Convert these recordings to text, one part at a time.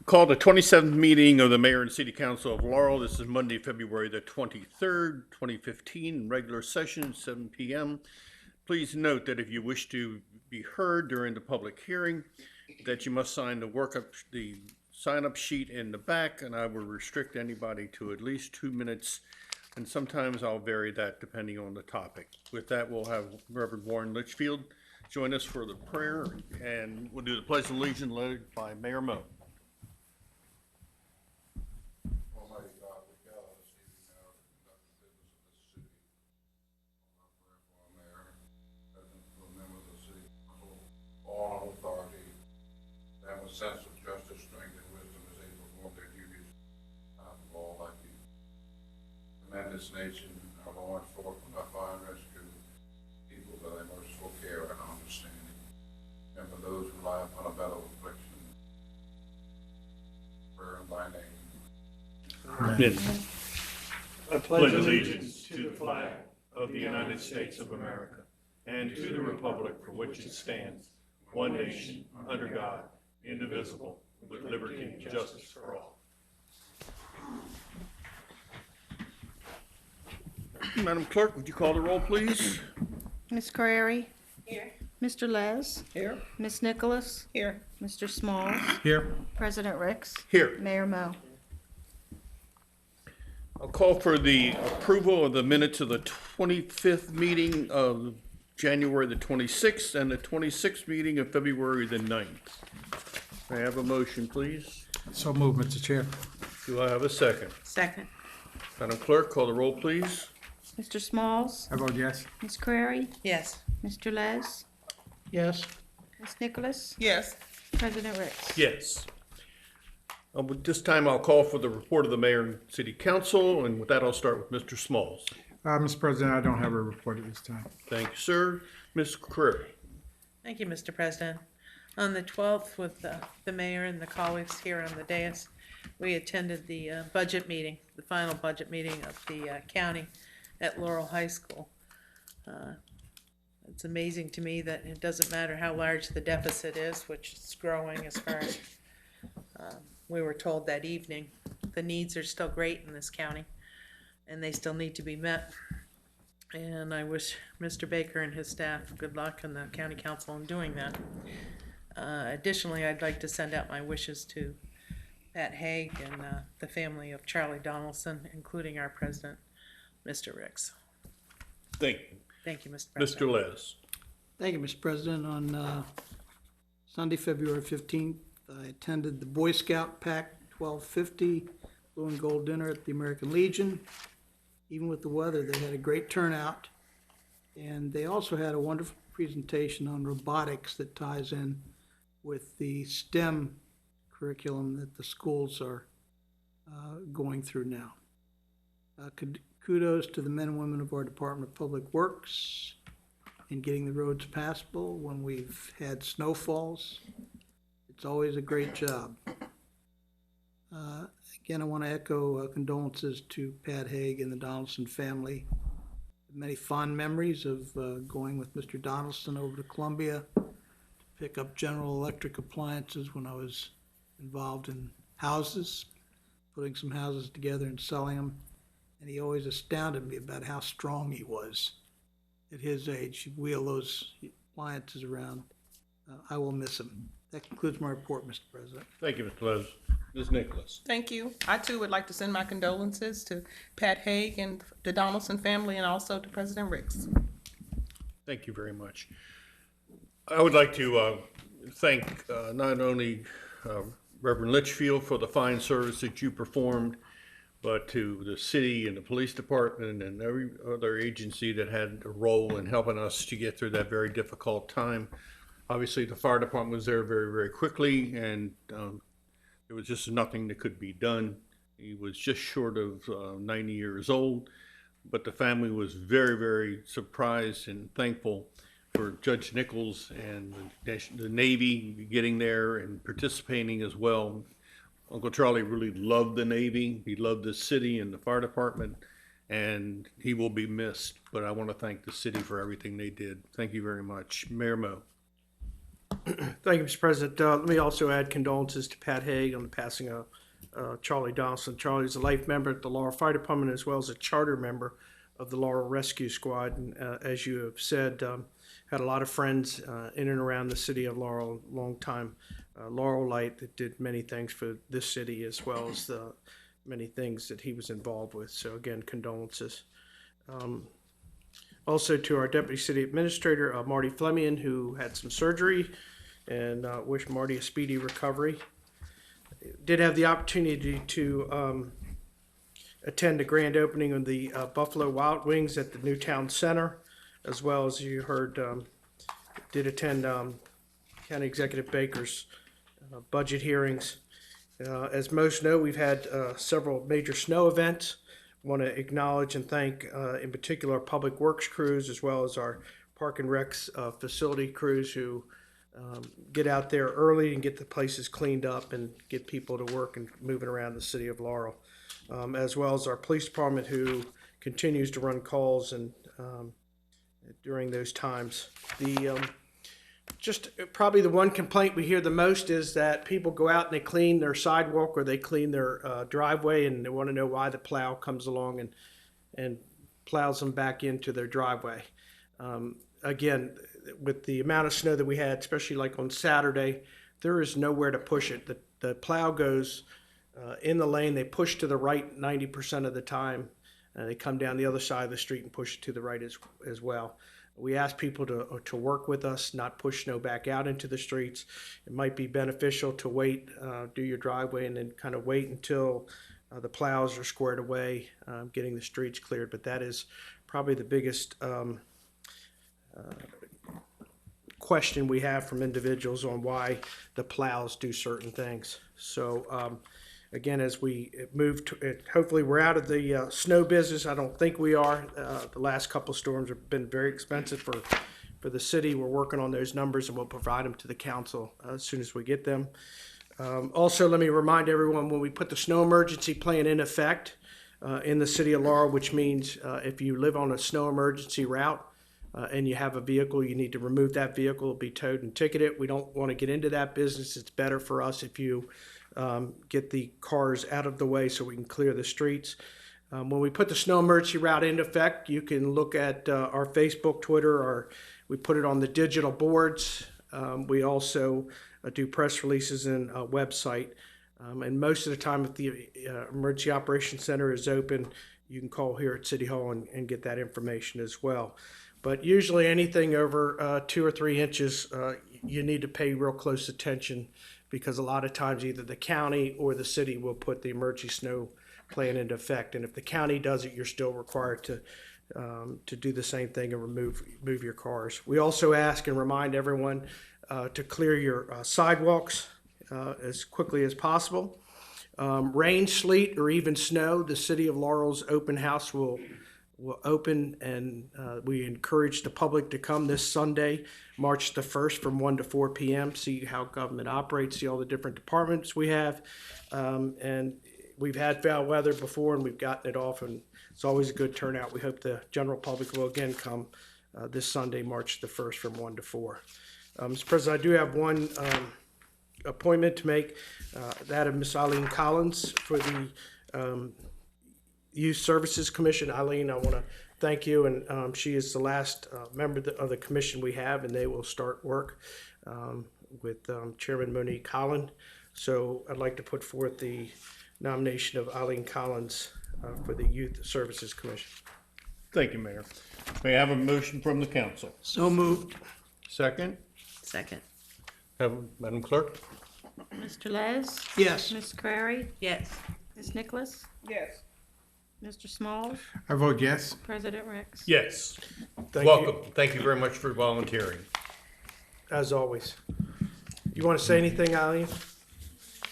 Call the 27th meeting of the Mayor and City Council of Laurel. This is Monday, February the 23rd, 2015, regular session, 7 p.m. Please note that if you wish to be heard during the public hearing, that you must sign the sign-up sheet in the back, and I will restrict anybody to at least 2 minutes, and sometimes I'll vary that depending on the topic. With that, we'll have Reverend Warren Litchfield join us for the prayer, and we'll do the Pledge of Allegiance led by Mayor Mo. Almighty God, we gather this evening now to conduct the business of this city. On our prayer for our mayor, president, for the members of the city council, all in authority, that with sense of justice, strength, and wisdom is able to perform their duties of all like you. Command this nation, our law enforcement, our fire and rescue, people by thy merciful care and understanding. And for those who lie upon a bed of affliction, prayer in thy name. Amen. I pledge allegiance to the flag of the United States of America and to the republic for which it stands, one nation, under God, indivisible, with liberty and justice for all. Madam Clerk, would you call the roll, please? Ms. Crary? Here. Mr. Les? Here. Ms. Nicholas? Here. Mr. Smalls? Here. President Ricks? Here. Mayor Mo? I'll call for the approval of the minutes of the 25th meeting of January the 26th and the 26th meeting of February the 9th. May I have a motion, please? So moved, Mr. Chair. Do I have a second? Second. Madam Clerk, call the roll, please. Mr. Smalls? I vote yes. Ms. Crary? Yes. Mr. Les? Yes. Ms. Nicholas? Yes. President Ricks? Yes. With this time, I'll call for the report of the Mayor and City Council, and with that, I'll start with Mr. Smalls. Mr. President, I don't have a report at this time. Thank you, sir. Ms. Crary. Thank you, Mr. President. On the 12th, with the mayor and the colleagues here on the dais, we attended the budget meeting, the final budget meeting of the county at Laurel High School. It's amazing to me that it doesn't matter how large the deficit is, which is growing as far as we were told that evening. The needs are still great in this county, and they still need to be met. And I wish Mr. Baker and his staff good luck and the county council in doing that. Additionally, I'd like to send out my wishes to Pat Haig and the family of Charlie Donaldson, including our president, Mr. Ricks. Thank you. Thank you, Mr. President. Mr. Les. Thank you, Mr. President. On Sunday, February 15th, I attended the Boy Scout Pack 1250 Blue and Gold Dinner at the American Legion. Even with the weather, they had a great turnout. And they also had a wonderful presentation on robotics that ties in with the STEM curriculum that the schools are going through now. Kudos to the men and women of our Department of Public Works in getting the roads passable when we've had snowfalls. It's always a great job. Again, I want to echo condolences to Pat Haig and the Donaldson family. Many fond memories of going with Mr. Donaldson over to Columbia to pick up General Electric appliances when I was involved in houses, putting some houses together and selling them. And he always astounded me about how strong he was at his age. He'd wheel those appliances around. I will miss him. That concludes my report, Mr. President. Thank you, Mr. Les. Ms. Nicholas. Thank you. I too would like to send my condolences to Pat Haig and the Donaldson family and also to President Ricks. Thank you very much. I would like to thank not only Reverend Litchfield for the fine service that you performed, but to the city and the police department and every other agency that had a role in helping us to get through that very difficult time. Obviously, the fire department was there very, very quickly, and there was just nothing that could be done. He was just short of 90 years old, but the family was very, very surprised and thankful for Judge Nichols and the Navy getting there and participating as well. Uncle Charlie really loved the Navy. He loved the city and the fire department, and he will be missed. But I want to thank the city for everything they did. Thank you very much. Mayor Mo. Thank you, Mr. President. Let me also add condolences to Pat Haig on the passing of Charlie Donaldson. Charlie is a life member at the Laurel Fire Department as well as a charter member of the Laurel Rescue Squad. And as you have said, had a lot of friends in and around the city of Laurel, long time Laurelite that did many things for this city as well as the many things that he was involved with. So again, condolences. Also to our Deputy City Administrator, Marty Flemian, who had some surgery, and wish Marty a speedy recovery. Did have the opportunity to attend the grand opening of the Buffalo Wild Wings at the Newtown Center, as well as you heard, did attend County Executive Baker's budget hearings. As most know, we've had several major snow events. Want to acknowledge and thank, in particular, our Public Works crews as well as our Park and Recs facility crews who get out there early and get the places cleaned up and get people to work and moving around the city of Laurel, as well as our police department who continues to run calls and during those times. Just probably the one complaint we hear the most is that people go out and they clean their sidewalk or they clean their driveway and they want to know why the plow comes along and plows them back into their driveway. Again, with the amount of snow that we had, especially like on Saturday, there is nowhere to push it. The plow goes in the lane, they push to the right 90% of the time, and they come down the other side of the street and push it to the right as well. We ask people to work with us, not push snow back out into the streets. It might be beneficial to wait, do your driveway, and then kind of wait until the plows are squared away, getting the streets cleared. But that is probably the biggest question we have from individuals on why the plows do certain things. So again, as we move to, hopefully we're out of the snow business. I don't think we are. The last couple of storms have been very expensive for the city. We're working on those numbers and we'll provide them to the council as soon as we get them. Also, let me remind everyone, when we put the snow emergency plan in effect in the city of Laurel, which means if you live on a snow emergency route and you have a vehicle, you need to remove that vehicle, it'll be towed and ticketed. We don't want to get into that business. It's better for us if you get the cars out of the way so we can clear the streets. When we put the snow emergency route into effect, you can look at our Facebook, Twitter, or we put it on the digital boards. We also do press releases and a website. And most of the time, if the Emergency Operations Center is open, you can call here at City Hall and get that information as well. But usually anything over 2 or 3 inches, you need to pay real close attention, because a lot of times either the county or the city will put the emergency snow plan into effect. And if the county does it, you're still required to do the same thing and move your cars. We also ask and remind everyone to clear your sidewalks as quickly as possible. Rain, sleet, or even snow, the City of Laurel's open house will open, and we encourage the public to come this Sunday, March the 1st from 1 to 4 p.m., see how government operates, see all the different departments we have. And we've had foul weather before and we've gotten it off, and it's always a good turnout. We hope the general public will again come this Sunday, March the 1st from 1 to 4. Mr. President, I do have one appointment to make, that of Ms. Eileen Collins for the Youth Services Commission. Eileen, I want to thank you, and she is the last member of the commission we have, and they will start work with Chairman Monique Holland. So I'd like to put forth the nomination of Eileen Collins for the Youth Services Commission. Thank you, Mayor. May I have a motion from the council? So moved. Second? Second. Madam Clerk? Mr. Les? Yes. Ms. Crary? Yes. Ms. Nicholas? Yes. Mr. Smalls? I vote yes. President Ricks? Yes. Thank Welcome. you, Thank you very much for volunteering. as always. You want to say anything, Eileen?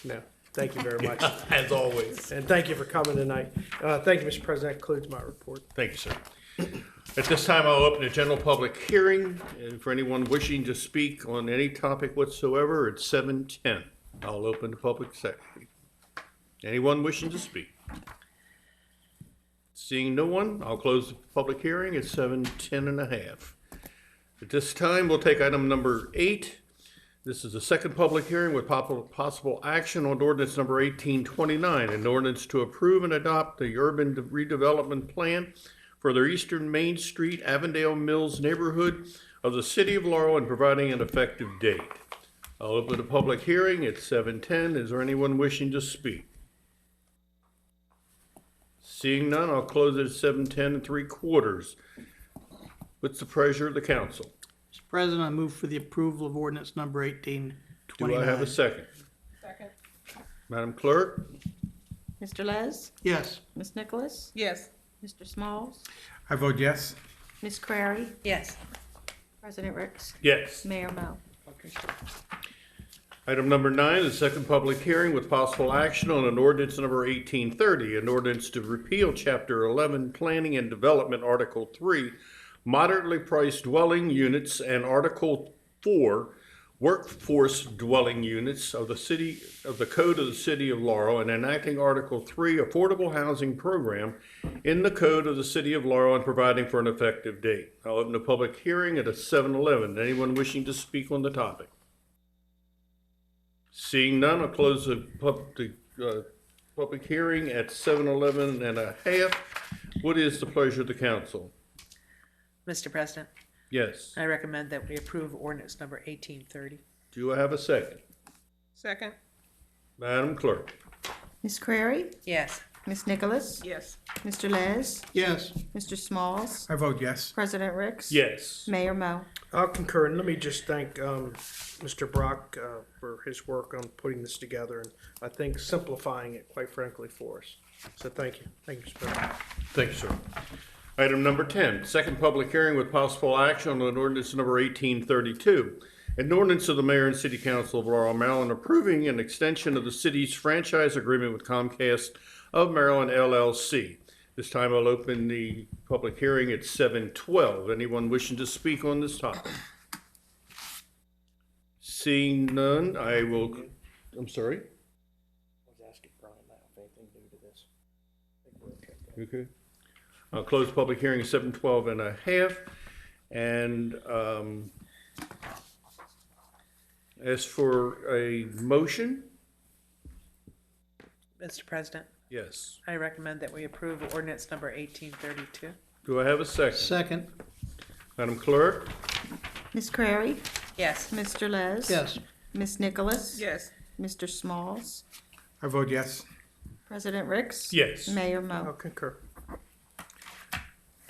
No. Thank you very much. As always. And thank you for coming tonight. Thank you, Mr. President. That concludes my report. Thank you, sir. At this time, I'll open a general public hearing. And for anyone wishing to speak on any topic whatsoever, it's 7:10. I'll open the public session. Anyone wishing to speak? Seeing no one, I'll close the public hearing at 7:10 and a half. At this time, we'll take item number 8. This is the second public hearing with possible action on ordinance number 1829, an ordinance to approve and adopt the Urban Redevelopment Plan for the Eastern Main Street, Avondale Mills neighborhood of the City of Laurel and providing an effective date. I'll open the public hearing at 7:10. Is there anyone wishing to speak? Seeing none, I'll close it at 7:10 3/4. What's the pleasure of the council? Mr. President, I move for the approval of ordinance number Do 1829. I have a second? Second. Madam Clerk? Mr. Les? Yes. Ms. Nicholas? Yes. Mr. Smalls? I vote yes. Ms. Crary? Yes. President Ricks? Yes. Mayor Mo? Item number 9 is second public hearing with possible action on an ordinance number 1830, an ordinance to repeal Chapter 11 Planning and Development, Article 3, moderately priced dwelling units, and Article 4, workforce dwelling units of the Code of the City of Laurel, and enacting Article 3, affordable housing program in the Code of the City of Laurel and providing for an effective date. I'll open the public hearing at 7:11. Anyone wishing to speak on the topic? Seeing none, I'll close the public hearing at 7:11 and a half. What is the pleasure of the council? Mr. President, Yes. I recommend that we approve ordinance number 1830. Do I have a second? Second. Madam Clerk? Ms. Crary? Yes. Ms. Nicholas? Yes. Mr. Les? Yes. Mr. Smalls? I vote yes. President Ricks? Yes. Mayor Mo? I'll concur, and let me just thank Mr. Brock for his work on putting this together, and I think simplifying it, quite frankly, for us. So thank you. Thank you, Mr. President. Thank you, sir. Item number 10, second public hearing with possible action on ordinance number 1832. An ordinance of the Mayor and City Council of Laurel, Maryland approving an extension of the city's franchise agreement with Comcast of Maryland LLC. This time I'll open the public hearing at 7:12. Anyone wishing to speak on this topic? Seeing none, I'm sorry? I was asking Brian now if anything new to this. Okay. I'll close the public hearing at 7:12 and a half. And as for a motion, Mr. President, yes. I recommend that we approve ordinance number 1832. Do I have a second? Second. Madam Clerk? Ms. Crary? Yes. Mr. Les? Yes. Ms. Nicholas? Yes. Mr. Smalls? I vote yes. President Ricks? Yes. Mayor I'll Mo? concur.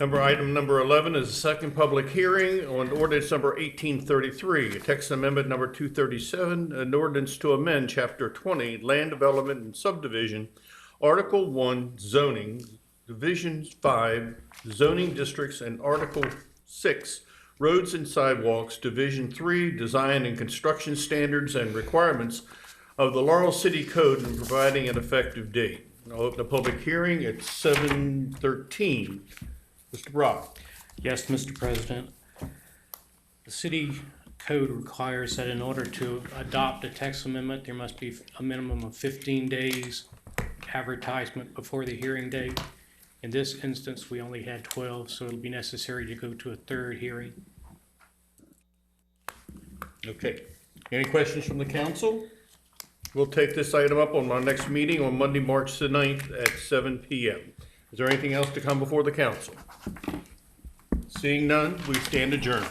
Item number 11 is a second public hearing on ordinance number 1833, a text amendment number 237, an ordinance to amend Chapter 20, Land Development and Subdivision, Article 1, Zoning, Division 5, Zoning Districts, and Article 6, Roads and Sidewalks, Division 3, Design and Construction Standards and Requirements of the Laurel City Code and providing an effective date. I'll open the public hearing at 7:13. Mr. Brock? Yes, Mr. President. The city code requires that in order to adopt a text amendment, there must be a minimum of 15 days advertisement before the hearing date. In this instance, we only had 12, so it'll be necessary to go to a third hearing. Okay. Any questions from the council? We'll take this item up on our next meeting on Monday, March the 9th at 7 p.m. Is there anything else to come before the council? Seeing none, we stand adjourned.